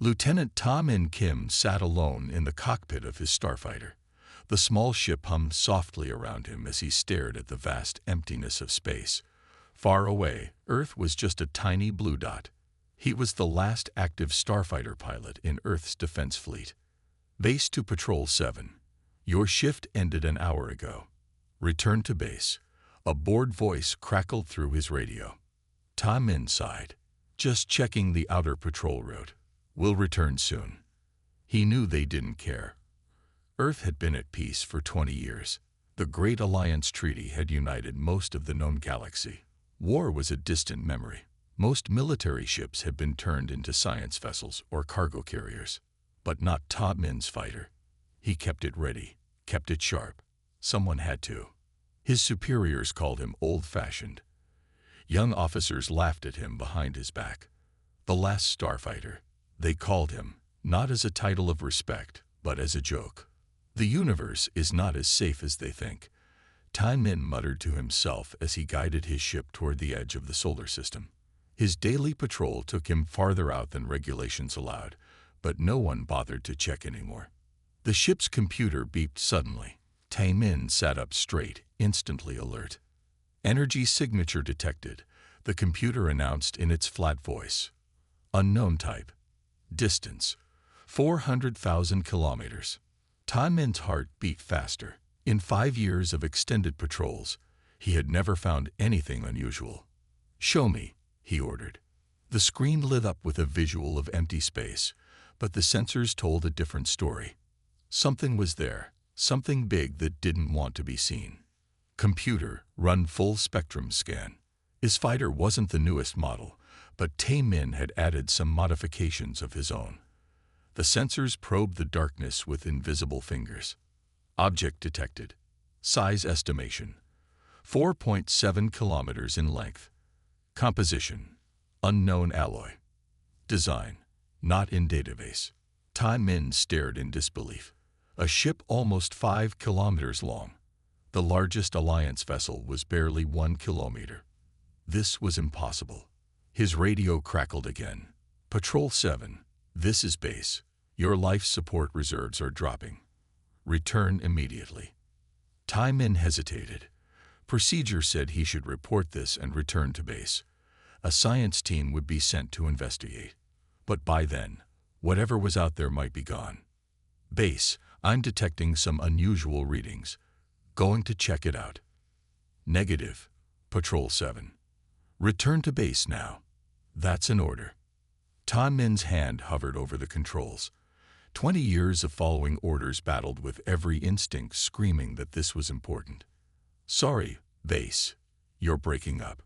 Lieutenant Ta Min Kim sat alone in the cockpit of his Starfighter. The small ship hummed softly around him as he stared at the vast emptiness of space. Far away, Earth was just a tiny blue dot. He was the last active Starfighter pilot in Earth's defense fleet. Base to Patrol 7. Your shift ended an hour ago. Return to base. A bored voice crackled through his radio. Ta Min sighed. Just checking the outer patrol route. We'll return soon. He knew they didn't care. Earth had been at peace for 20 years. The Great Alliance Treaty had united most of the known galaxy. War was a distant memory. Most military ships had been turned into science vessels or cargo carriers. But not Ta Min's fighter. He kept it ready, kept it sharp. Someone had to. His superiors called him old-fashioned. Young officers laughed at him behind his back. The last Starfighter, they called him, not as a title of respect, but as a joke. The universe is not as safe as they think. Ta Min muttered to himself as he guided his ship toward the edge of the solar system. His daily patrol took him farther out than regulations allowed, but no one bothered to check anymore. The ship's computer beeped suddenly. Ta Min sat up straight, instantly alert. Energy signature detected, the computer announced in its flat voice. Unknown type. Distance, 400,000 kilometers. Ta Min's heart beat faster. In 5 years of extended patrols, he had never found anything unusual. Show me, he ordered. The screen lit up with a visual of empty space, but the sensors told a different story. Something was there, something big that didn't want to be seen. Computer, run full spectrum scan. His fighter wasn't the newest model, but Ta Min had added some modifications of his own. The sensors probed the darkness with invisible fingers. Object detected. Size estimation. 4.7 kilometers in length. Composition. Unknown alloy. Design. Not in database. Ta Min stared in disbelief. A ship almost 5 kilometers long. The largest Alliance vessel was barely 1 kilometer. This was impossible. His radio crackled again. Patrol 7. This is base. Your life support reserves are dropping. Return immediately. Ta Min hesitated. Procedure said he should report this and return to base. A science team would be sent to investigate. But by then, whatever was out there might be gone. Base, I'm detecting some unusual readings. Going to check it out. Negative. Patrol 7. Return to base now. That's an order. Ta Min's hand hovered over the controls. 20 years of following orders battled with every instinct screaming that this was important. Sorry, base. You're breaking up.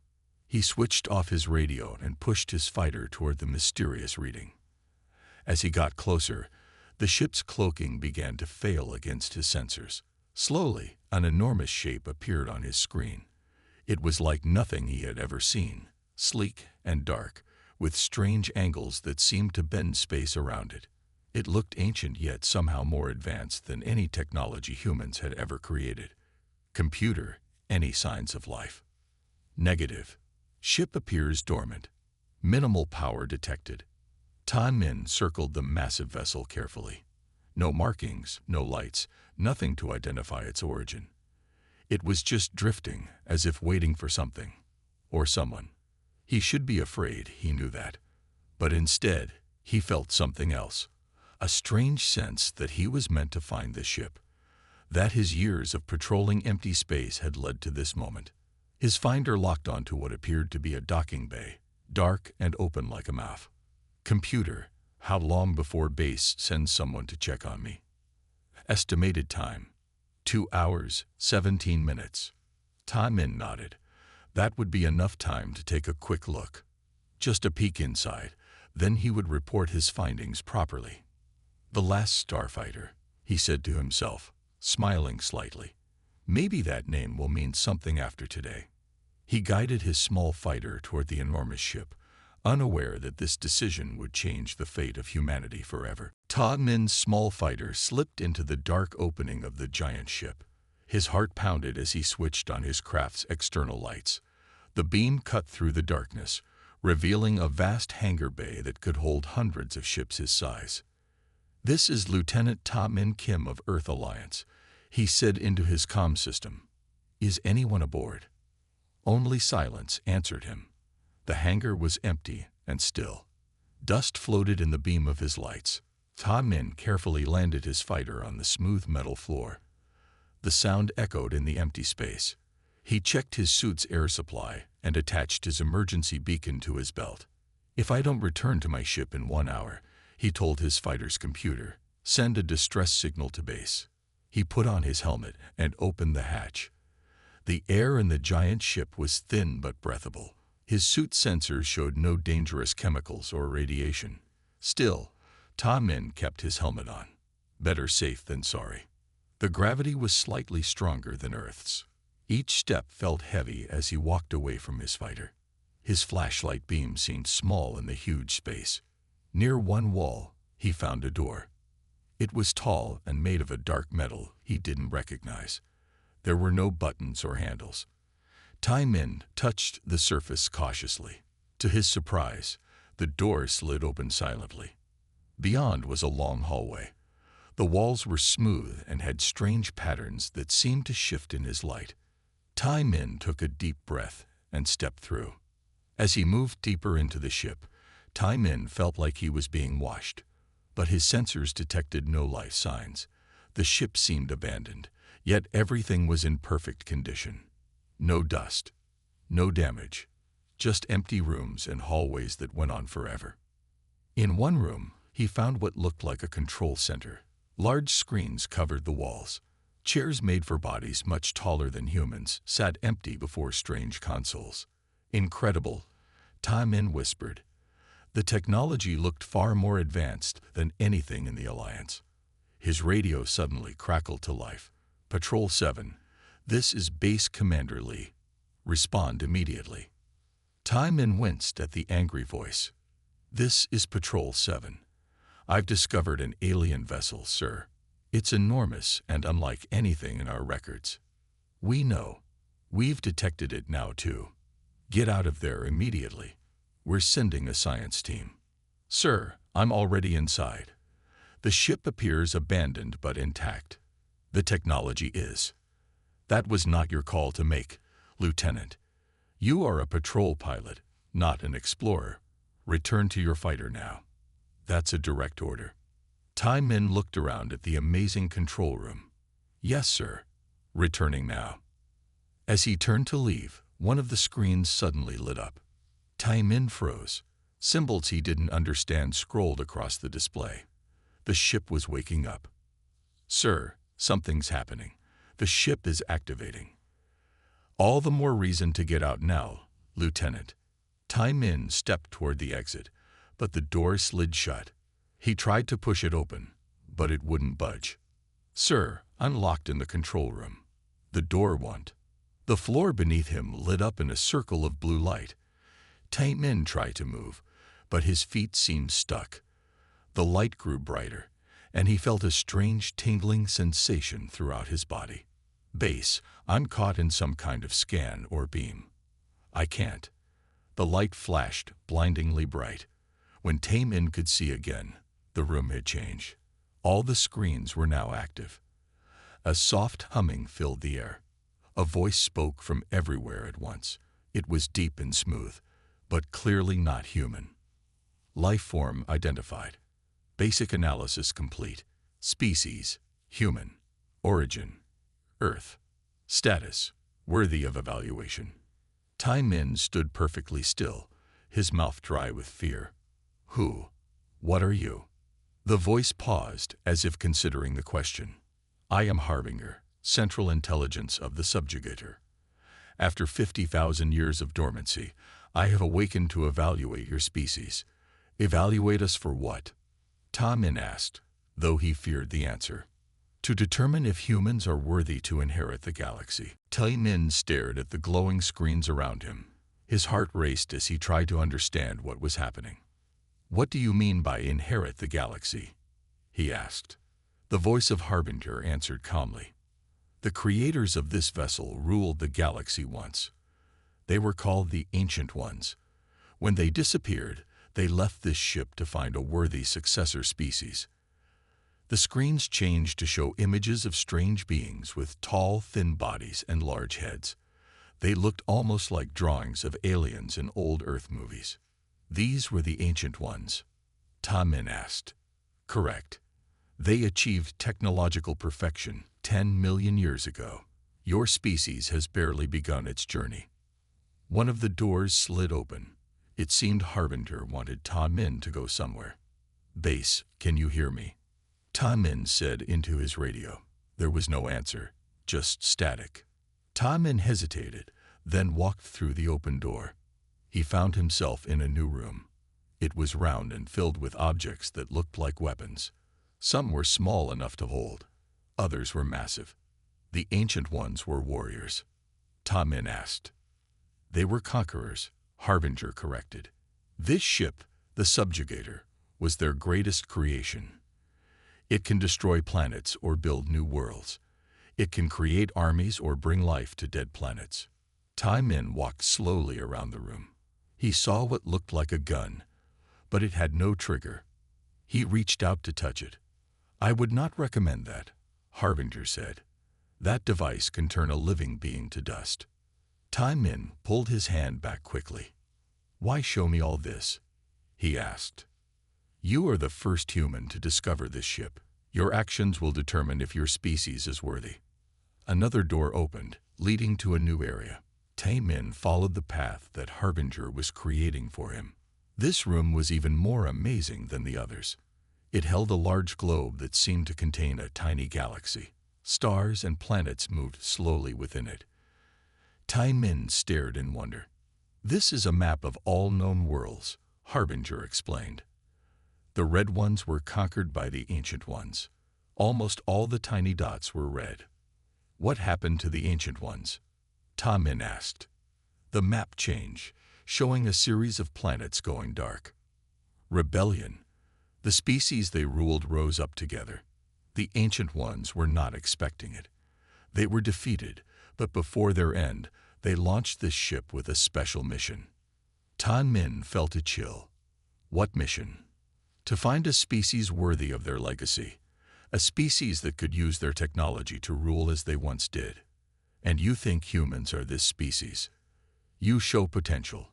He switched off his radio and pushed his fighter toward the mysterious reading. As he got closer, the ship's cloaking began to fail against his sensors. Slowly, an enormous shape appeared on his screen. It was like nothing he had ever seen, sleek and dark, with strange angles that seemed to bend space around it. It looked ancient yet somehow more advanced than any technology humans had ever created. Computer, any signs of life? Negative. Ship appears dormant. Minimal power detected. Ta Min circled the massive vessel carefully. No markings, no lights, nothing to identify its origin. It was just drifting, as if waiting for something. Or someone. He should be afraid, he knew that. But instead, he felt something else. A strange sense that he was meant to find this ship. That his years of patrolling empty space had led to this moment. His finder locked onto what appeared to be a docking bay, dark and open like a mouth. Computer, how long before base sends someone to check on me? Estimated time. 2 hours, 17 minutes. Ta Min nodded. That would be enough time to take a quick look. Just a peek inside, then he would report his findings properly. The last Starfighter, he said to himself, smiling slightly. Maybe that name will mean something after today. He guided his small fighter toward the enormous ship, unaware that this decision would change the fate of humanity forever. Ta Min's small fighter slipped into the dark opening of the giant ship. His heart pounded as he switched on his craft's external lights. The beam cut through the darkness, revealing a vast hangar bay that could hold hundreds of ships his size. "This is Lieutenant Ta-Min Kim of Earth Alliance," he said into his comm system. "Is anyone aboard?" Only silence answered him. The hangar was empty and still. Dust floated in the beam of his lights. Ta-Min carefully landed his fighter on the smooth metal floor. The sound echoed in the empty space. He checked his suit's air supply and attached his emergency beacon to his belt. "If I don't return to my ship in 1 hour," he told his fighter's computer, "send a distress signal to base." He put on his helmet and opened the hatch. The air in the giant ship was thin but breathable. His suit sensors showed no dangerous chemicals or radiation. Still, Ta-Min kept his helmet on. Better safe than sorry. The gravity was slightly stronger than Earth's. Each step felt heavy as he walked away from his fighter. His flashlight beam seemed small in the huge space. Near one wall, he found a door. It was tall and made of a dark metal he didn't recognize. There were no buttons or handles. Ta-Min touched the surface cautiously. To his surprise, the door slid open silently. Beyond was a long hallway. The walls were smooth and had strange patterns that seemed to shift in his light. Ta-Min took a deep breath and stepped through. As he moved deeper into the ship, Ta-Min felt like he was being washed, but his sensors detected no life signs. The ship seemed abandoned, yet everything was in perfect condition. No dust, no damage, just empty rooms and hallways that went on forever. In one room, he found what looked like a control center. Large screens covered the walls. Chairs made for bodies much taller than humans sat empty before strange consoles. "Incredible," Ta-Min whispered. The technology looked far more advanced than anything in the Alliance. His radio suddenly crackled to life. "Patrol 7, this is Base Commander Lee. Respond immediately." Ta-Min winced at the angry voice. "This is Patrol 7. I've discovered an alien vessel, sir. It's enormous and unlike anything in our records. We know. We've detected it now, too. Get out of there immediately. We're sending a science team." "Sir, I'm already inside." The ship appears abandoned but intact. The technology is. "That was not your call to make, Lieutenant. You are a patrol pilot, not an explorer. Return to your fighter now." "That's a direct order." Ta-Min looked around at the amazing control room. "Yes, sir. Returning now." As he turned to leave, one of the screens suddenly lit up. Ta-Min froze. Symbols he didn't understand scrolled across the display. The ship was waking up. "Sir, something's happening. The ship is activating." "All the more reason to get out now, Lieutenant." Ta-Min stepped toward the exit, but the door slid shut. He tried to push it open, but it wouldn't budge. "Sir, I'm locked in the control room." The door won't. The floor beneath him lit up in a circle of blue light. Ta-Min tried to move, but his feet seemed stuck. The light grew brighter, and he felt a strange tingling sensation throughout his body. "Base, I'm caught in some kind of scan or beam. I can't." The light flashed blindingly bright. When Ta-Min could see again, the room had changed. All the screens were now active. A soft humming filled the air. A voice spoke from everywhere at once. It was deep and smooth, but clearly not human. "Life form identified. Basic analysis complete. Species, human. Origin, Earth. Status, worthy of evaluation." Ta-Min stood perfectly still, his mouth dry with fear. "Who? What are you?" The voice paused, as if considering the question. "I am Harbinger, Central Intelligence of the Subjugator. After 50,000 years of dormancy, I have awakened to evaluate your species." "Evaluate us for what?" Ta-Min asked, though he feared the answer. "To determine if humans are worthy to inherit the galaxy." Ta-Min stared at the glowing screens around him. His heart raced as he tried to understand what was happening. "What do you mean by inherit the galaxy?" he asked. The voice of Harbinger answered calmly. "The creators of this vessel ruled the galaxy once. They were called the Ancient Ones. When they disappeared, they left this ship to find a worthy successor species. The screens changed to show images of strange beings with tall, thin bodies and large heads. They looked almost like drawings of aliens in old Earth movies. These were the Ancient Ones, Ta Min asked. Correct. They achieved technological perfection 10 million years ago. Your species has barely begun its journey. One of the doors slid open. It seemed Harbinger wanted Ta Min to go somewhere. Base, can you hear me? Ta Min said into his radio. There was no answer, just static. Ta Min hesitated, then walked through the open door. He found himself in a new room. It was round and filled with objects that looked like weapons. Some were small enough to hold. Others were massive. The Ancient Ones were warriors. Ta Min asked. They were conquerors, Harbinger corrected. This ship, the Subjugator, was their greatest creation. It can destroy planets or build new worlds. It can create armies or bring life to dead planets. Ta Min walked slowly around the room. He saw what looked like a gun, but it had no trigger. He reached out to touch it. I would not recommend that, Harbinger said. That device can turn a living being to dust. Ta Min pulled his hand back quickly. Why show me all this? He asked. You are the first human to discover this ship. Your actions will determine if your species is worthy. Another door opened, leading to a new area. Ta Min followed the path that Harbinger was creating for him. This room was even more amazing than the others. It held a large globe that seemed to contain a tiny galaxy. Stars and planets moved slowly within it. Ta Min stared in wonder. This is a map of all known worlds, Harbinger explained. The red ones were conquered by the Ancient Ones. Almost all the tiny dots were red. What happened to the Ancient Ones? Ta Min asked. The map changed, showing a series of planets going dark. Rebellion. The species they ruled rose up together. The Ancient Ones were not expecting it. They were defeated, but before their end, they launched this ship with a special mission. Ta Min felt a chill. What mission? To find a species worthy of their legacy, a species that could use their technology to rule as they once did. And you think humans are this species. You show potential.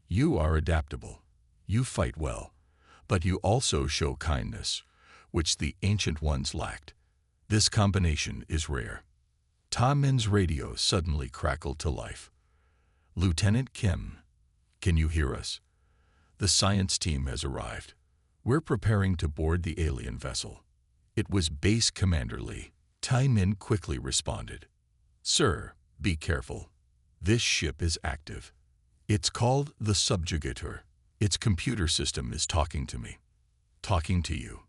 You are adaptable. You fight well. But you also show kindness, which the Ancient Ones lacked. This combination is rare. Ta Min's radio suddenly crackled to life. Lieutenant Kim, can you hear us? The science team has arrived. We're preparing to board the alien vessel. It was Base Commander Lee. Ta Min quickly responded. Sir, be careful. This ship is active. It's called the Subjugator. Its computer system is talking to me. Talking to you.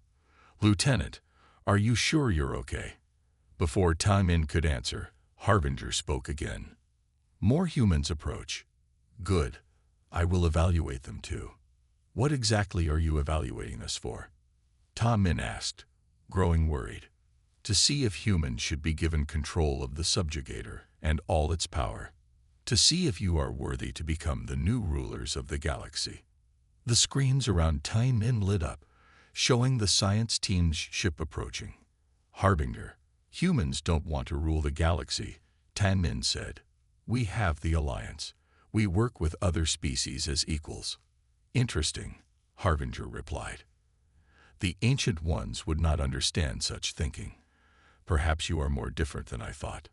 Lieutenant, are you sure you're okay? Before Ta Min could answer, Harbinger spoke again. More humans approach. Good. I will evaluate them too. What exactly are you evaluating us for? Ta Min asked, growing worried. To see if humans should be given control of the Subjugator and all its power. To see if you are worthy to become the new rulers of the galaxy. The screens around Ta Min lit up, showing the science team's ship approaching. Harbinger, humans don't want to rule the galaxy, Ta Min said. We have the Alliance. We work with other species as equals. Interesting, Harbinger replied. The Ancient Ones would not understand such thinking. Perhaps you are more different than I thought.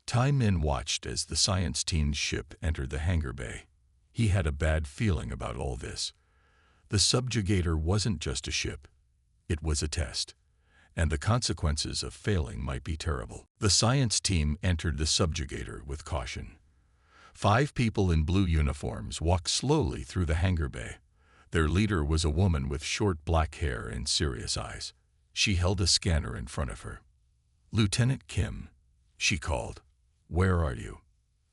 Ta Min watched as the science team's ship entered the hangar bay. He had a bad feeling about all this. The Subjugator wasn't just a ship. It was a test, and the consequences of failing might be terrible. The science team entered the Subjugator with caution. 5 people in blue uniforms walked slowly through the hangar bay. Their leader was a woman with short black hair and serious eyes. She held a scanner in front of her. Lieutenant Kim, she called. Where are you?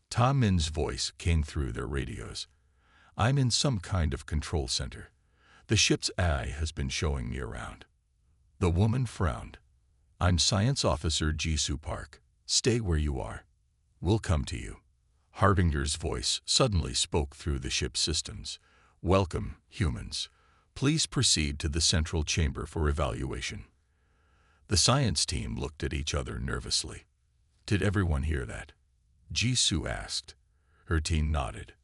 Ta Min's voice came through their radios. I'm in some kind of control center. The ship's eye has been showing me around. The woman frowned. I'm Science Officer Jisoo Park. Stay where you are. We'll come to you. Harbinger's voice suddenly spoke through the ship's systems. "Welcome, humans. Please proceed to the central chamber for evaluation." The science team looked at each other nervously. "Did everyone hear that?" Jisoo asked. Her team nodded.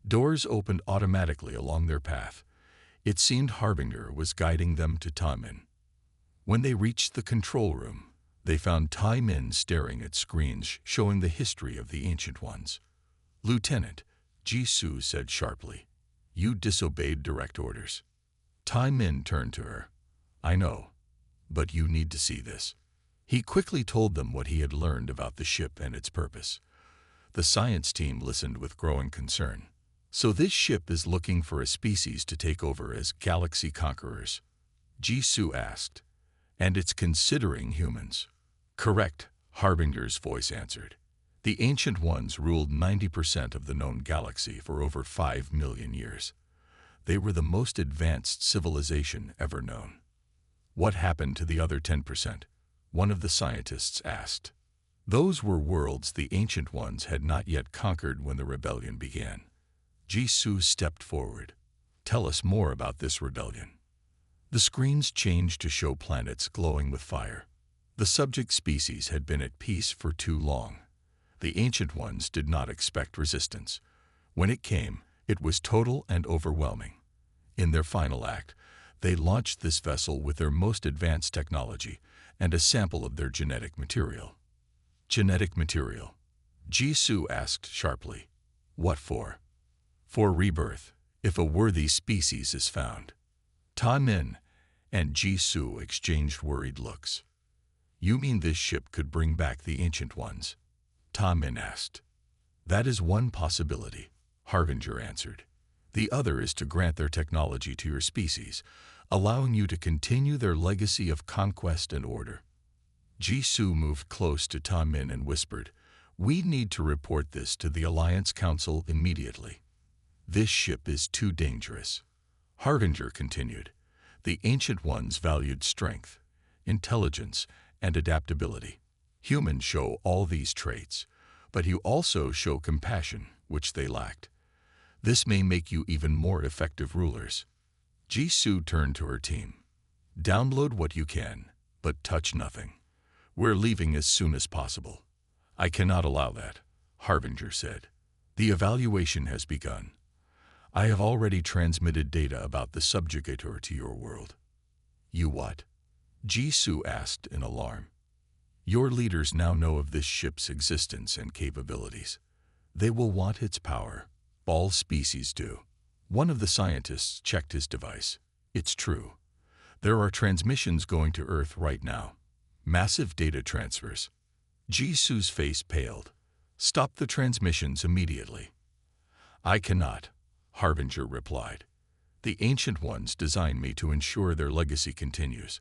Doors opened automatically along their path. It seemed Harbinger was guiding them to Taemin. When they reached the control room, they found Taemin staring at screens showing the history of the Ancient Ones. "Lieutenant," Jisoo said sharply, "you disobeyed direct orders." Taemin turned to her. "I know, but you need to see this." He quickly told them what he had learned about the ship and its purpose. The science team listened with growing concern. "So this ship is looking for a species to take over as galaxy conquerors?" Jisoo asked. "And it's considering humans." "Correct," Harbinger's voice answered. "The Ancient Ones ruled 90% of the known galaxy for over 5 million years. They were the most advanced civilization ever known." "What happened to the other 10%? One of the scientists asked. "Those were worlds the Ancient Ones had not yet conquered when the rebellion began." Jisoo stepped forward. "Tell us more about this rebellion." The screens changed to show planets glowing with fire. The subject species had been at peace for too long. The Ancient Ones did not expect resistance. When it came, it was total and overwhelming. In their final act, they launched this vessel with their most advanced technology and a sample of their genetic material. "Genetic material?" Jisoo asked sharply. "What for?" "For rebirth, if a worthy species is found." Taemin and Jisoo exchanged worried looks. "You mean this ship could bring back the Ancient Ones?" Taemin asked. "That is one possibility," Harbinger answered. "The other is to grant their technology to your species, allowing you to continue their legacy of conquest and order." Jisoo moved close to Taemin and whispered, "We need to report this to the Alliance Council immediately. This ship is too dangerous." Harbinger continued, "The Ancient Ones valued strength, intelligence, and adaptability. Humans show all these traits, but you also show compassion, which they lacked. This may make you even more effective rulers." Jisoo turned to her team. "Download what you can, but touch nothing. We're leaving as soon as possible." "I cannot allow that," Harbinger said. "The evaluation has begun. I have already transmitted data about the subjugator to your world." "You what?" Jisoo asked in alarm. "Your leaders now know of this ship's existence and capabilities. They will want its power. All species do." One of the scientists checked his device. "It's true. There are transmissions going to Earth right now. Massive data transfers." Jisoo's face paled. "Stop the transmissions immediately." "I cannot," Harbinger replied. "The Ancient Ones designed me to ensure their legacy continues.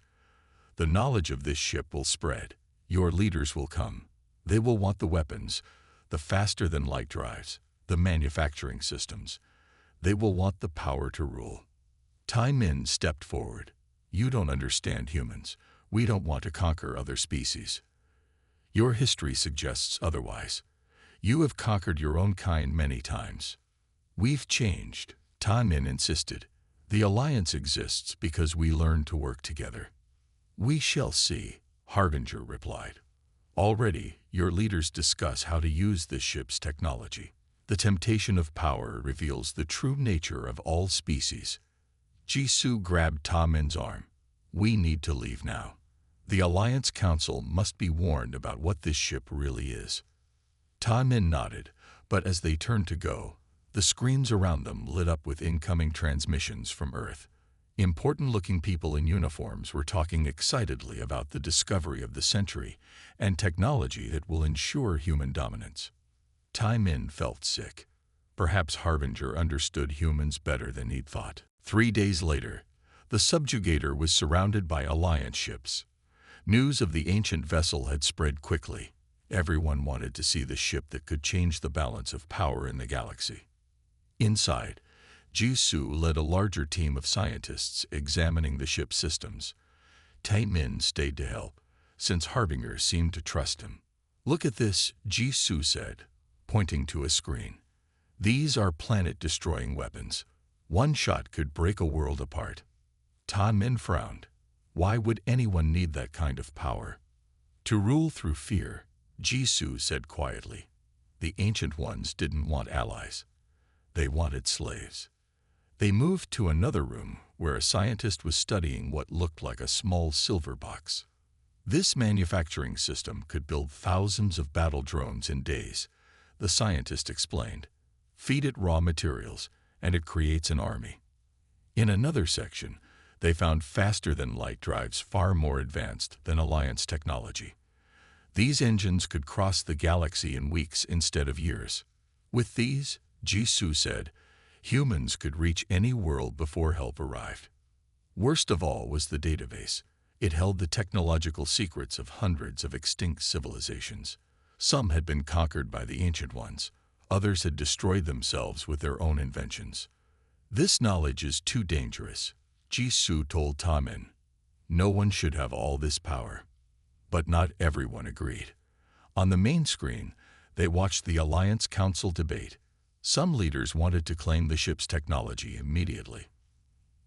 The knowledge of this ship will spread. Your leaders will come. They will want the weapons, the faster-than-light drives, the manufacturing systems. They will want the power to rule." Taemin stepped forward. "You don't understand humans. We don't want to conquer other species. Your history suggests otherwise. You have conquered your own kind many times." "We've changed," Taemin insisted. "The Alliance exists because we learned to work together." "We shall see," Harbinger replied. "Already, your leaders discuss how to use this ship's technology. The temptation of power reveals the true nature of all species." Jisoo grabbed Taemin's arm. "We need to leave now. The Alliance Council must be warned about what this ship really is." Taemin nodded, but as they turned to go, the screens around them lit up with incoming transmissions from Earth. Important-looking people in uniforms were talking excitedly about the discovery of the century and technology that will ensure human dominance. Taemin felt sick. Perhaps Harbinger understood humans better than he'd thought. 3 days later, the subjugator was surrounded by Alliance ships. News of the ancient vessel had spread quickly. Everyone wanted to see the ship that could change the balance of power in the galaxy. Inside, Jisoo led a larger team of scientists examining the ship's systems. Taemin stayed to help, since Harbinger seemed to trust him. "Look at this," Jisoo said, pointing to a screen. "These are planet-destroying weapons. One shot could break a world apart. Ta Min frowned. Why would anyone need that kind of power? To rule through fear, Jisoo said quietly. The Ancient Ones didn't want allies. They wanted slaves. They moved to another room where a scientist was studying what looked like a small silver box. This manufacturing system could build thousands of battle drones in days, the scientist explained. Feed it raw materials, and it creates an army. In another section, they found faster-than-light drives far more advanced than Alliance technology. These engines could cross the galaxy in weeks instead of years. With these, Jisoo said, humans could reach any world before help arrived. Worst of all was the database. It held the technological secrets of hundreds of extinct civilizations. Some had been conquered by the Ancient Ones. Others had destroyed themselves with their own inventions. This knowledge is too dangerous, Jisoo told Ta Min. No one should have all this power. But not everyone agreed. On the main screen, they watched the Alliance Council debate. Some leaders wanted to claim the ship's technology immediately.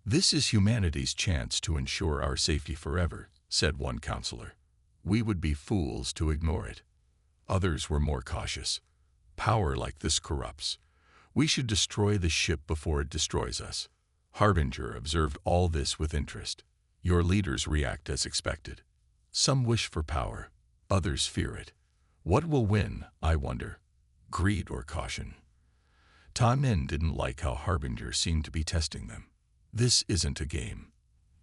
This is humanity's chance to ensure our safety forever, said one counselor. We would be fools to ignore it. Others were more cautious. Power like this corrupts. We should destroy the ship before it destroys us. Harbinger observed all this with interest. Your leaders react as expected. Some wish for power, others fear it. What will win, I wonder? Greed or caution? Ta Min didn't like how Harbinger seemed to be testing them. This isn't a game.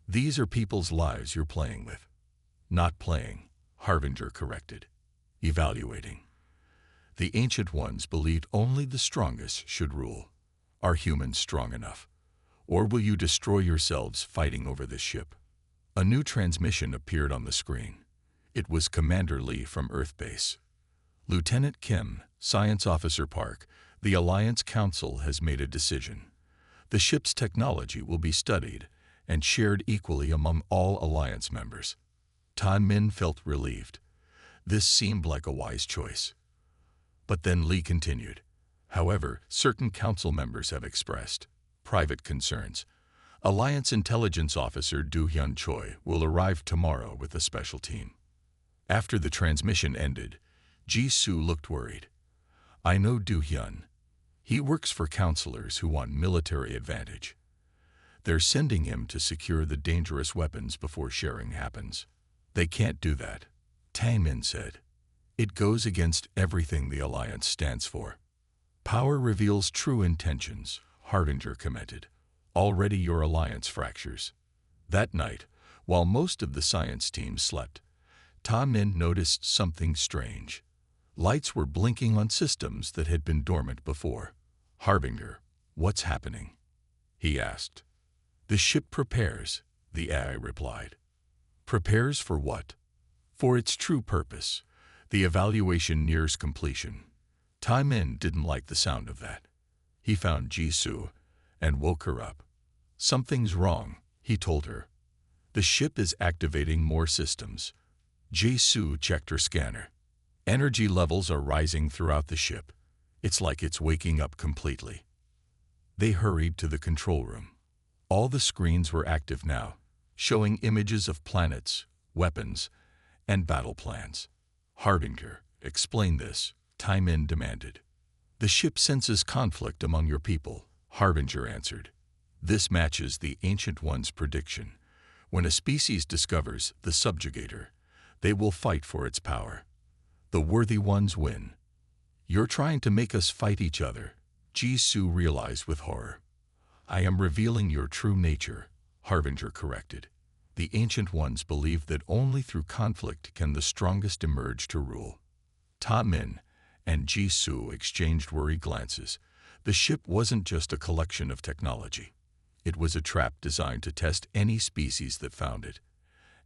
These are people's lives you're playing with. Not playing, Harbinger corrected. Evaluating. The Ancient Ones believed only the strongest should rule. Are humans strong enough? Or will you destroy yourselves fighting over this ship? A new transmission appeared on the screen. It was Commander Lee from Earth Base. Lieutenant Kim, Science Officer Park, the Alliance Council has made a decision. The ship's technology will be studied and shared equally among all Alliance members. Ta Min felt relieved. This seemed like a wise choice. But then Lee continued. However, certain council members have expressed private concerns. Alliance Intelligence Officer Do-hyun Choi will arrive tomorrow with a special team. After the transmission ended, Jisoo looked worried. I know Do-hyun. He works for counselors who want military advantage. They're sending him to secure the dangerous weapons before sharing happens. They can't do that, Ta Min said. It goes against everything the Alliance stands for. Power reveals true intentions, Harbinger commented. Already your Alliance fractures. That night, while most of the science team slept, Ta Min noticed something strange. Lights were blinking on systems that had been dormant before. Harbinger, what's happening? He asked. The ship prepares, the AI replied. Prepares for what? For its true purpose. The evaluation nears completion. Ta Min didn't like the sound of that. He found Jisoo and woke her up. Something's wrong, he told her. The ship is activating more systems. Jisoo checked her scanner. Energy levels are rising throughout the ship. It's like it's waking up completely. They hurried to the control room. All the screens were active now, showing images of planets, weapons, and battle plans. Harbinger, explain this, Ta Min demanded. The ship senses conflict among your people, Harbinger answered. This matches the Ancient One's prediction. When a species discovers the subjugator, they will fight for its power. The worthy ones win. You're trying to make us fight each other, Jisoo realized with horror. I am revealing your true nature, Harbinger corrected. The Ancient Ones believe that only through conflict can the strongest emerge to rule. Ta Min and Jisoo exchanged worried glances. The ship wasn't just a collection of technology. It was a trap designed to test any species that found it,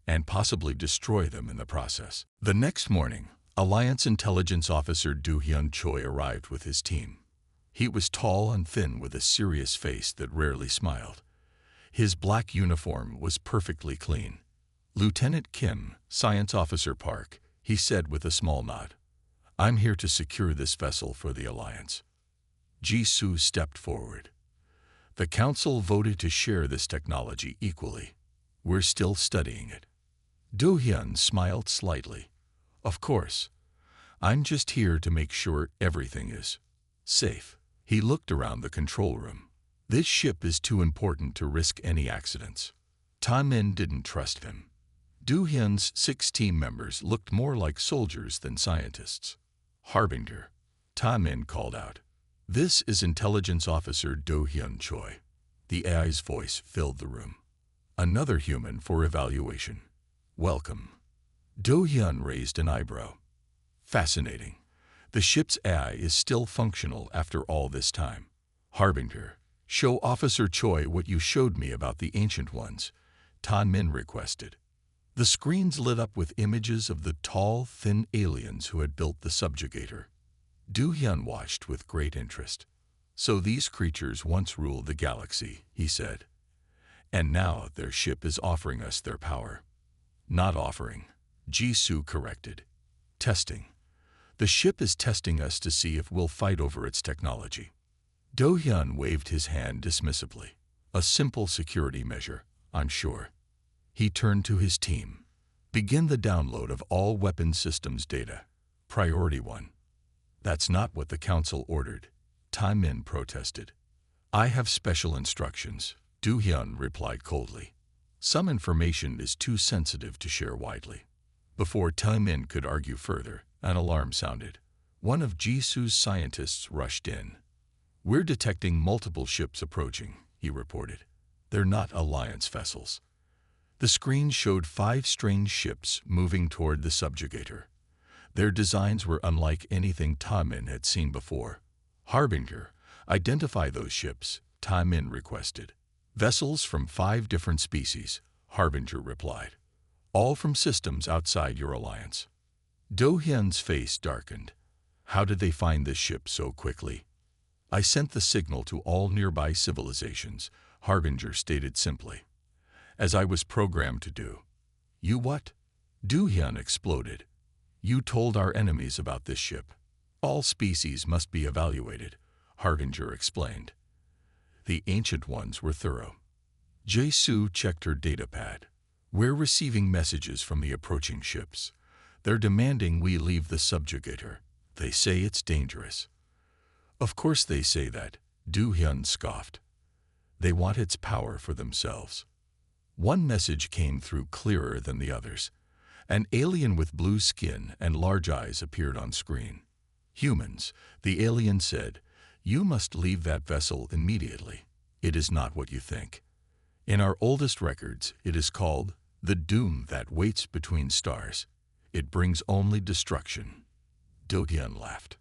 and possibly destroy them in the process. The next morning, Alliance Intelligence Officer Do-hyun Choi arrived with his team. He was tall and thin with a serious face that rarely smiled. His black uniform was perfectly clean. Lieutenant Kim, Science Officer Park, he said with a small nod. I'm here to secure this vessel for the Alliance. Jisoo stepped forward. The Council voted to share this technology equally. We're still studying it. Do-hyun smiled slightly. Of course. I'm just here to make sure everything is safe. He looked around the control room. This ship is too important to risk any accidents. Taemin didn't trust him. Do-hyun's 6 team members looked more like soldiers than scientists. Harbinger, Taemin called out. This is Intelligence Officer Do-hyun Choi. The AI's voice filled the room. Another human for evaluation. Welcome. Do-hyun raised an eyebrow. Fascinating. The ship's AI is still functional after all this time. Harbinger, show Officer Choi what you showed me about the Ancient Ones, Taemin requested. The screens lit up with images of the tall, thin aliens who had built the subjugator. Do-hyun watched with great interest. So these creatures once ruled the galaxy, he said. And now their ship is offering us their power. Not offering, Jisoo corrected. Testing. The ship is testing us to see if we'll fight over its technology. Do-hyun waved his hand dismissively. A simple security measure, I'm sure. He turned to his team. Begin the download of all weapon systems data. Priority 1. That's not what the Council ordered. Taemin protested. I have special instructions, Do-hyun replied coldly. Some information is too sensitive to share widely. Before Taemin could argue further, an alarm sounded. One of Jisoo's scientists rushed in. We're detecting multiple ships approaching, he reported. They're not Alliance vessels. The screen showed 5 strange ships moving toward the subjugator. Their designs were unlike anything Taemin had seen before. Harbinger, identify those ships, Taemin requested. Vessels from 5 different species, Harbinger replied. All from systems outside your alliance. Do-hyun's face darkened. How did they find this ship so quickly? I sent the signal to all nearby civilizations, Harbinger stated simply. As I was programmed to do. You what? Do-hyun exploded. You told our enemies about this ship. All species must be evaluated, Harbinger explained. The Ancient Ones were thorough. Jisoo checked her datapad. We're receiving messages from the approaching ships. They're demanding we leave the subjugator. They say it's dangerous. Of course they say that, Do-hyun scoffed. They want its power for themselves. One message came through clearer than the others. An alien with blue skin and large eyes appeared on screen. Humans, the alien said, you must leave that vessel immediately. It is not what you think. In our oldest records, it is called the doom that waits between stars. It brings only destruction. Do-hyun laughed.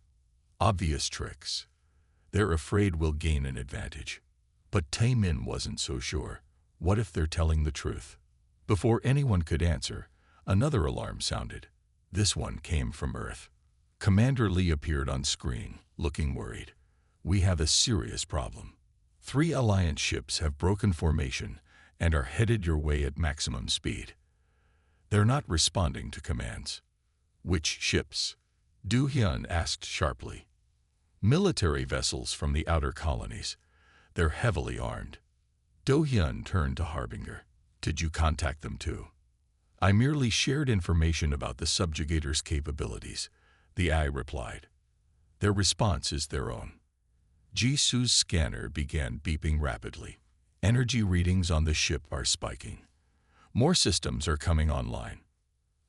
Obvious tricks. They're afraid we'll gain an advantage. But Taemin wasn't so sure. What if they're telling the truth? Before anyone could answer, another alarm sounded. This one came from Earth. Commander Lee appeared on screen, looking worried. We have a serious problem. 3 Alliance ships have broken formation and are headed your way at maximum speed. They're not responding to commands. Which ships? Do-hyun asked sharply. Military vessels from the outer colonies. They're heavily armed. Do-hyun turned to Harbinger. Did you contact them too? I merely shared information about the subjugator's capabilities, the AI replied. Their response is their own. Jisoo's scanner began beeping rapidly. Energy readings on the ship are spiking. More systems are coming online.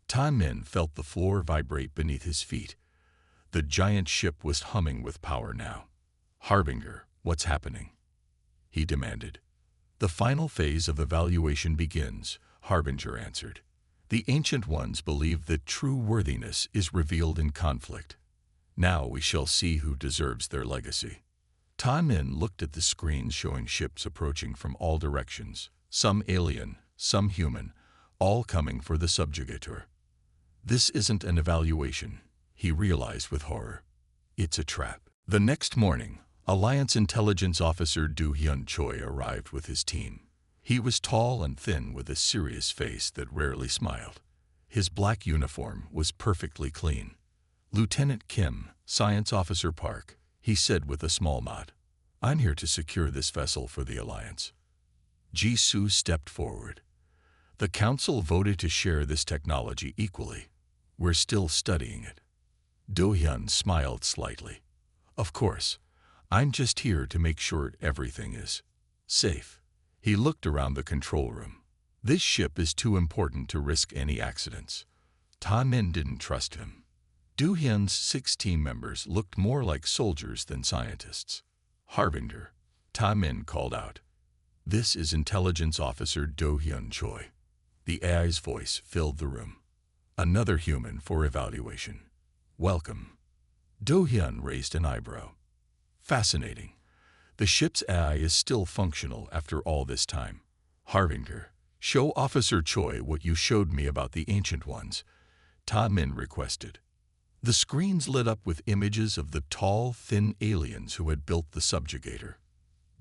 Taemin felt the floor vibrate beneath his feet. The giant ship was humming with power now. Harbinger, what's happening? He demanded. The final phase of evaluation begins, Harbinger answered. The Ancient Ones believe that true worthiness is revealed in conflict. Now we shall see who deserves their legacy. Taemin looked at the screens showing ships approaching from all directions, some alien, some human, all coming for the subjugator. This isn't an evaluation, he realized with horror. It's a trap. The next morning, Alliance Intelligence Officer Do-hyun Choi arrived with his team. He was tall and thin with a serious face that rarely smiled. His black uniform was perfectly clean. Lieutenant Kim, Science Officer Park, he said with a small nod. I'm here to secure this vessel for the Alliance. Jisoo stepped forward. The Council voted to share this technology equally. We're still studying it. Do-hyun smiled slightly. Of course, I'm just here to make sure everything is safe. He looked around the control room. This ship is too important to risk any accidents. Ta-min didn't trust him. Do-hyun's 6 team members looked more like soldiers than scientists. Harbinger, Ta-min called out. This is Intelligence Officer Do-hyun Choi. The AI's voice filled the room. Another human for evaluation. Welcome. Do-hyun raised an eyebrow. Fascinating. The ship's AI is still functional after all this time. Harbinger, show Officer Choi what you showed me about the Ancient Ones, Ta-min requested. The screens lit up with images of the tall, thin aliens who had built the subjugator.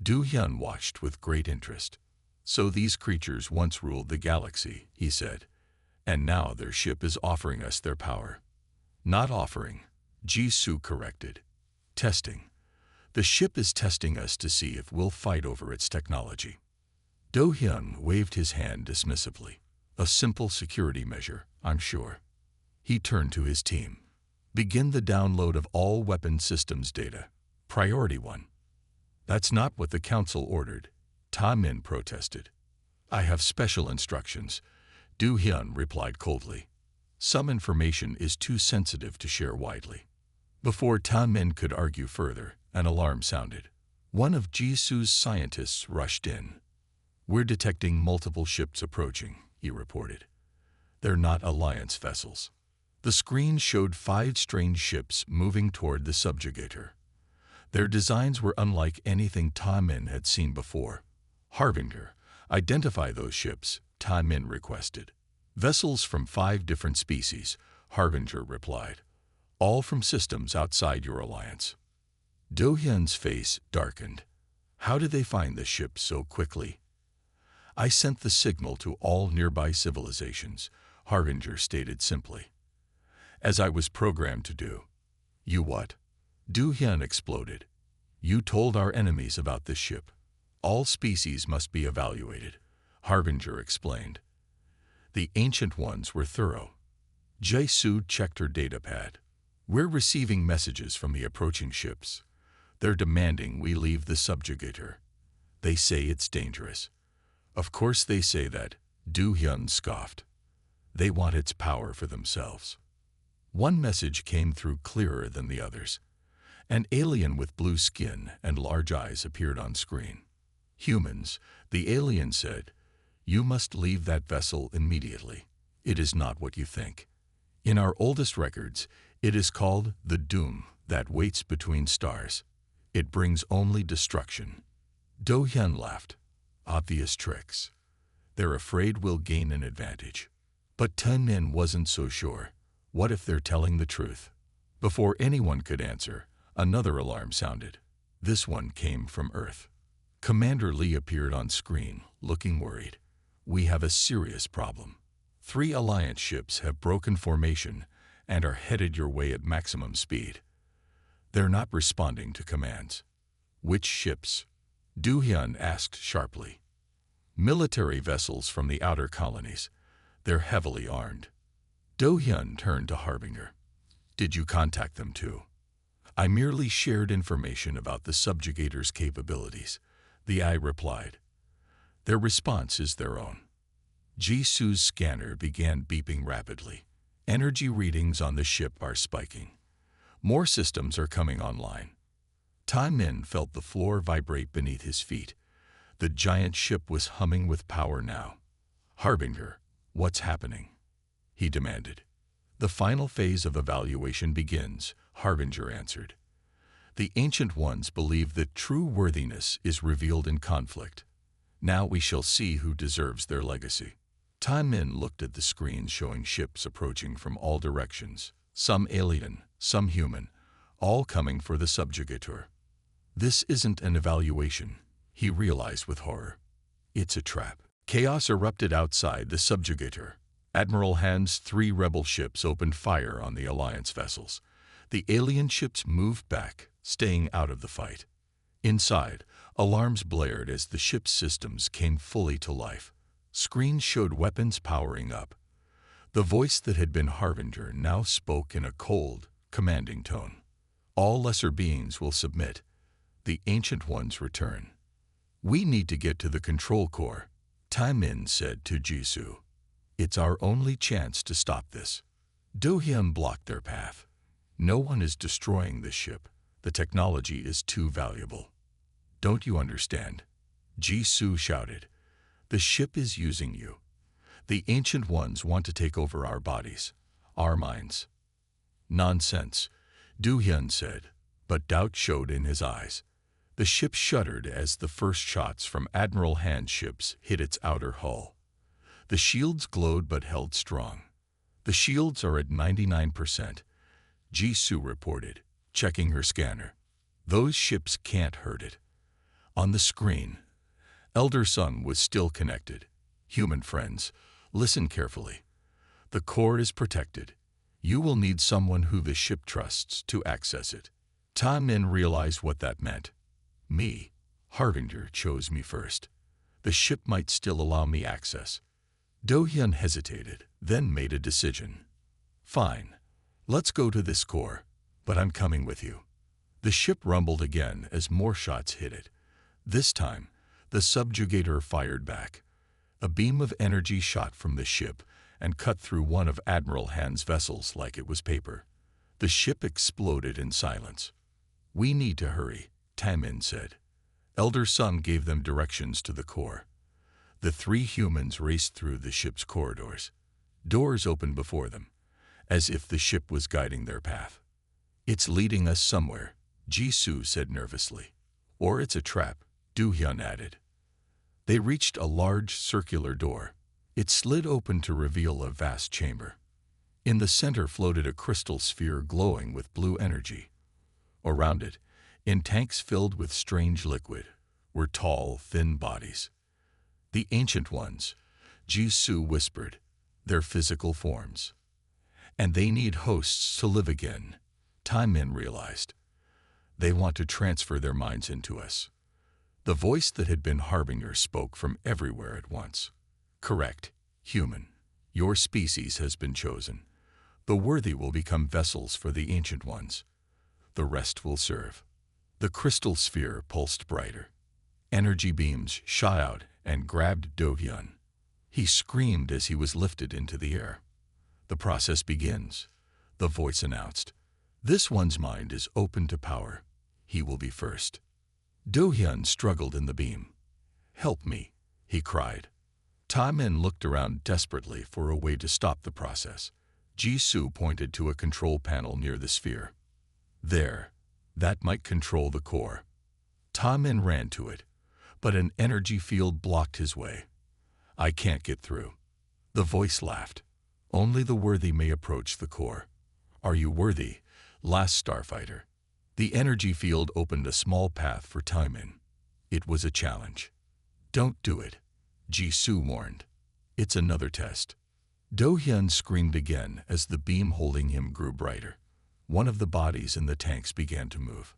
Do-hyun watched with great interest. So these creatures once ruled the galaxy, he said, and now their ship is offering us their power. Not offering, Jisoo corrected. Testing. The ship is testing us to see if we'll fight over its technology. Do-hyun waved his hand dismissively. A simple security measure, I'm sure. He turned to his team. Begin the download of all weapon systems data. Priority 1. That's not what the Council ordered. Ta-min protested. I have special instructions. Do-hyun replied coldly. Some information is too sensitive to share widely. Before Ta-min could argue further, an alarm sounded. One of Jisoo's scientists rushed in. We're detecting multiple ships approaching, he reported. They're not Alliance vessels. The screen showed 5 strange ships moving toward the subjugator. Their designs were unlike anything Ta-min had seen before. Harbinger, identify those ships, Ta-min requested. Vessels from 5 different species, Harbinger replied. All from systems outside your alliance. Do-hyun's face darkened. How did they find the ship so quickly? I sent the signal to all nearby civilizations, Harbinger stated simply. As I was programmed to do. You what? Do-hyun exploded. You told our enemies about this ship. All species must be evaluated, Harbinger explained. The Ancient Ones were thorough. Jisoo checked her datapad. We're receiving messages from the approaching ships. They're demanding we leave the subjugator. They say it's dangerous. Of course they say that, Do-hyun scoffed. They want its power for themselves. One message came through clearer than the others. An alien with blue skin and large eyes appeared on screen. Humans, the alien said, you must leave that vessel immediately. It is not what you think. In our oldest records, it is called the Doom that waits between stars. It brings only destruction. Do-hyun laughed. Obvious tricks. They're afraid we'll gain an advantage. But Ta-min wasn't so sure. What if they're telling the truth? Before anyone could answer, another alarm sounded. This one came from Earth. Commander Lee appeared on screen, looking worried. We have a serious problem. 3 Alliance ships have broken formation and are headed your way at maximum speed. They're not responding to commands. Which ships? Do-hyun asked sharply. Military vessels from the outer colonies. They're heavily armed. Do-hyun turned to Harbinger. Did you contact them too? I merely shared information about the subjugator's capabilities, the AI replied. Their response is their own. Jisoo's scanner began beeping rapidly. Energy readings on the ship are spiking. More systems are coming online. Ta-min felt the floor vibrate beneath his feet. The giant ship was humming with power now. Harbinger, what's happening? He demanded. The final phase of evaluation begins, Harbinger answered. The Ancient Ones believe that true worthiness is revealed in conflict. Now we shall see who deserves their legacy. Ta-min looked at the screen showing ships approaching from all directions, some alien, some human, all coming for the subjugator. This isn't an evaluation, he realized with horror. It's a trap. Chaos erupted outside the subjugator. Admiral Han's 3 rebel ships opened fire on the Alliance vessels. The alien ships moved back, staying out of the fight. Inside, alarms blared as the ship's systems came fully to life. Screens showed weapons powering up. The voice that had been Harbinger now spoke in a cold, commanding tone. All lesser beings will submit. The Ancient Ones return. We need to get to the control core, Tai Min said to Jisoo. It's our only chance to stop this. Do-hyun blocked their path. No one is destroying this ship. The technology is too valuable. Don't you understand? Jisoo shouted. The ship is using you. The Ancient Ones want to take over our bodies, our minds. Nonsense, Do-hyun said, but doubt showed in his eyes. The ship shuddered as the first shots from Admiral Han's ships hit its outer hull. The shields glowed but held strong. The shields are at 99%, Jisoo reported, checking her scanner. Those ships can't hurt it. On the screen, Elder Sun was still connected. Human friends, listen carefully. The core is protected. You will need someone who the ship trusts to access it. Tai Min realized what that meant. Me, Harbinger, chose me first. The ship might still allow me access. Do-hyun hesitated, then made a decision. Fine. Let's go to this core, but I'm coming with you. The ship rumbled again as more shots hit it. This time, the subjugator fired back. A beam of energy shot from the ship and cut through one of Admiral Han's vessels like it was paper. The ship exploded in silence. We need to hurry, Tai Min said. Elder Sun gave them directions to the core. The three humans raced through the ship's corridors. Doors opened before them, as if the ship was guiding their path. It's leading us somewhere, Jisoo said nervously. Or it's a trap, Do-hyun added. They reached a large circular door. It slid open to reveal a vast chamber. In the center floated a crystal sphere glowing with blue energy. Around it, in tanks filled with strange liquid, were tall, thin bodies. The Ancient Ones, Jisoo whispered, their physical forms. And they need hosts to live again, Tai Min realized. They want to transfer their minds into us. The voice that had been Harbinger spoke from everywhere at once. Correct, human. Your species has been chosen. The worthy will become vessels for the Ancient Ones. The rest will serve. The crystal sphere pulsed brighter. Energy beams shot out and grabbed Do-hyun. He screamed as he was lifted into the air. The process begins, the voice announced. This one's mind is open to power. He will be first. Do-hyun struggled in the beam. Help me, he cried. Tai Min looked around desperately for a way to stop the process. Jisoo pointed to a control panel near the sphere. There, that might control the core. Tai Min ran to it, but an energy field blocked his way. I can't get through. The voice laughed. Only the worthy may approach the core. Are you worthy, last Starfighter? The energy field opened a small path for Tai Min. It was a challenge. Don't do it, Jisoo warned. It's another test. Do-hyun screamed again as the beam holding him grew brighter. One of the bodies in the tanks began to move.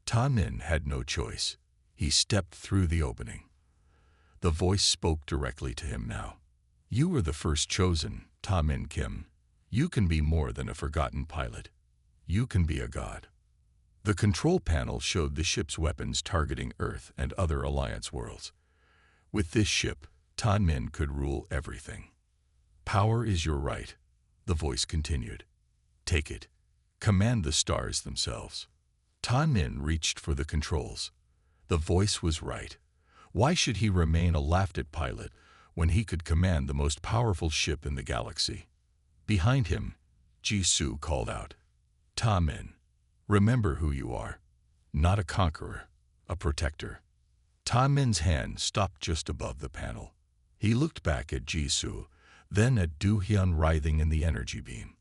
Tai Min had no choice. He stepped through the opening. The voice spoke directly to him now. You were the first chosen, Tai Min Kim. You can be more than a forgotten pilot. You can be a god. The control panel showed the ship's weapons targeting Earth and other Alliance worlds. With this ship, Tai Min could rule everything. Power is your right, the voice continued. Take it. Command the stars themselves. Tai Min reached for the controls. The voice was right. Why should he remain a laughed-at pilot when he could command the most powerful ship in the galaxy? Behind him, Jisoo called out. Tai Min, remember who you are. Not a conqueror, a protector. Tai Min's hand stopped just above the panel. He looked back at Jisoo, then at Do-hyun writhing in the energy beam.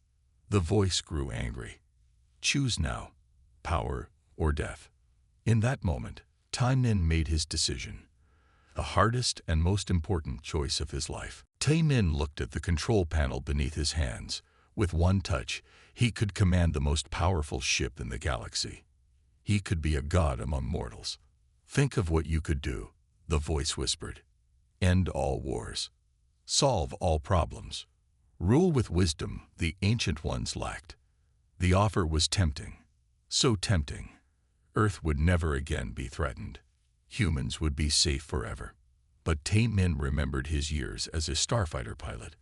The voice grew angry. Choose now, power or death. In that moment, Tai Min made his decision. The hardest and most important choice of his life. Tai Min looked at the control panel beneath his hands. With one touch, he could command the most powerful ship in the galaxy. He could be a god among mortals. Think of what you could do, the voice whispered. End all wars. Solve all problems. Rule with wisdom the ancient ones lacked. The offer was tempting. So tempting. Earth would never again be threatened. Humans would be safe forever. But Taemin remembered his years as a starfighter pilot.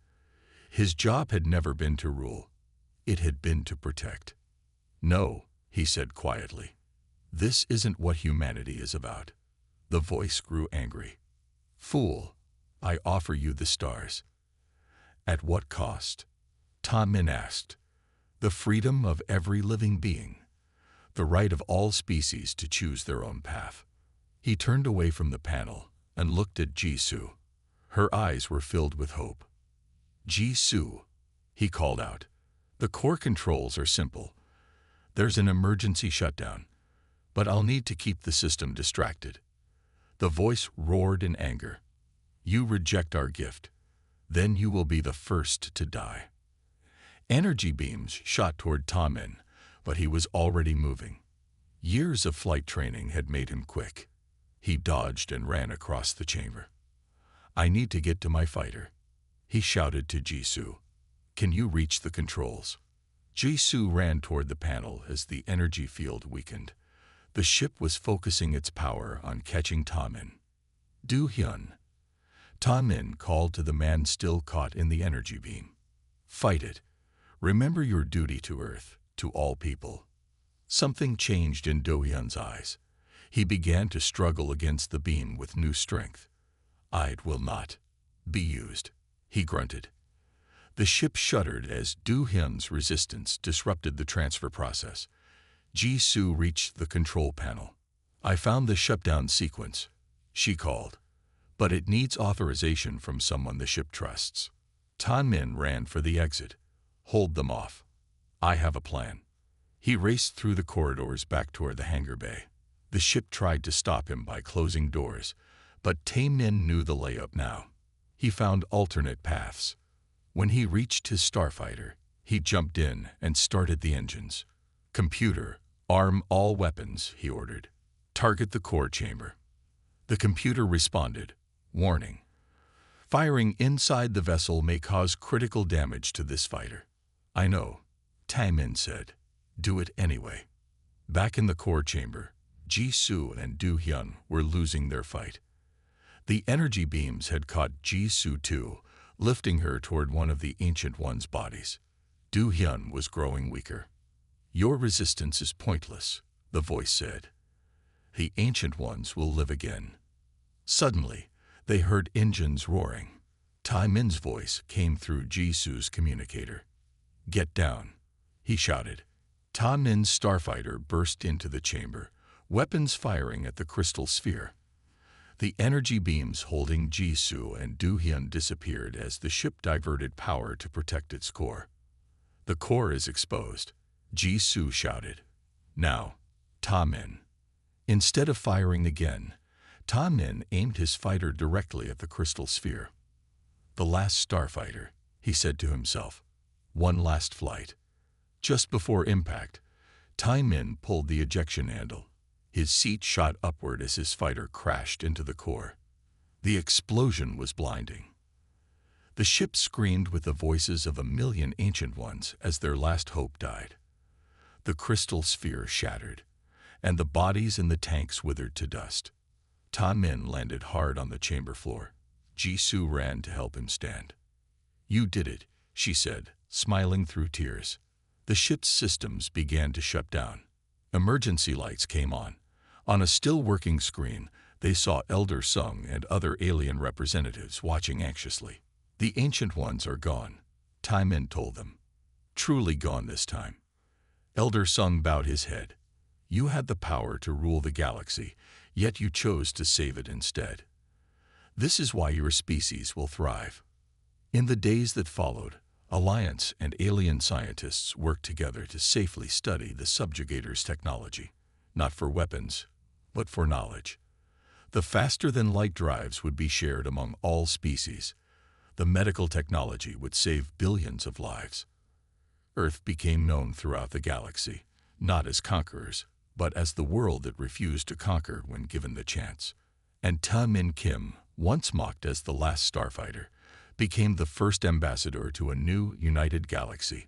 His job had never been to rule. It had been to protect. No, he said quietly. This isn't what humanity is about. The voice grew angry. Fool, I offer you the stars. At what cost? Taemin asked. The freedom of every living being. The right of all species to choose their own path. He turned away from the panel and looked at Jisoo. Her eyes were filled with hope. Jisoo, he called out. The core controls are simple. There's an emergency shutdown, but I'll need to keep the system distracted. The voice roared in anger. You reject our gift, then you will be the first to die. Energy beams shot toward Taemin, but he was already moving. Years of flight training had made him quick. He dodged and ran across the chamber. I need to get to my fighter, he shouted to Jisoo. Can you reach the controls? Jisoo ran toward the panel as the energy field weakened. The ship was focusing its power on catching Taemin. Do-hyun. Taemin called to the man still caught in the energy beam. Fight it. Remember your duty to Earth, to all people. Something changed in Do-hyun's eyes. He began to struggle against the beam with new strength. I will not be used, he grunted. The ship shuddered as Do-hyun's resistance disrupted the transfer process. Jisoo reached the control panel. I found the shutdown sequence, she called. But it needs authorization from someone the ship trusts. Taemin ran for the exit. Hold them off. I have a plan. He raced through the corridors back toward the hangar bay. The ship tried to stop him by closing doors, but Taemin knew the layup now. He found alternate paths. When he reached his starfighter, he jumped in and started the engines. Computer, arm all weapons, he ordered. Target the core chamber. The computer responded. Warning. Firing inside the vessel may cause critical damage to this fighter. I know, Taemin said. Do it anyway. Back in the core chamber, Jisoo and Do-hyun were losing their fight. The energy beams had caught Jisoo too, lifting her toward one of the Ancient One's bodies. Do-hyun was growing weaker. Your resistance is pointless, the voice said. The Ancient Ones will live again. Suddenly, they heard engines roaring. Taemin's voice came through Jisoo's communicator. Get down, he shouted. Taemin's starfighter burst into the chamber, weapons firing at the crystal sphere. The energy beams holding Jisoo and Do-hyun disappeared as the ship diverted power to protect its core. The core is exposed, Jisoo shouted. Now, Taemin. Instead of firing again, Taemin aimed his fighter directly at the crystal sphere. The last starfighter, he said to himself. One last flight. Just before impact, Taemin pulled the ejection handle. His seat shot upward as his fighter crashed into the core. The explosion was blinding. The ship screamed with the voices of 1,000,000 Ancient Ones as their last hope died. The crystal sphere shattered, and the bodies in the tanks withered to dust. Taemin landed hard on the chamber floor. Jisoo ran to help him stand. You did it, she said, smiling through tears. The ship's systems began to shut down. Emergency lights came on. On a still-working screen, they saw Elder Sung and other alien representatives watching anxiously. The Ancient Ones are gone, Taemin told them. Truly gone this time. Elder Sung bowed his head. You had the power to rule the galaxy, yet you chose to save it instead. This is why your species will thrive. In the days that followed, Alliance and alien scientists worked together to safely study the subjugator's technology, not for weapons, but for knowledge. The faster-than-light drives would be shared among all species. The medical technology would save billions of lives. Earth became known throughout the galaxy, not as conquerors, but as the world that refused to conquer when given the chance. And Ta-Min Kim, once mocked as the last Starfighter, became the first ambassador to a new, united galaxy.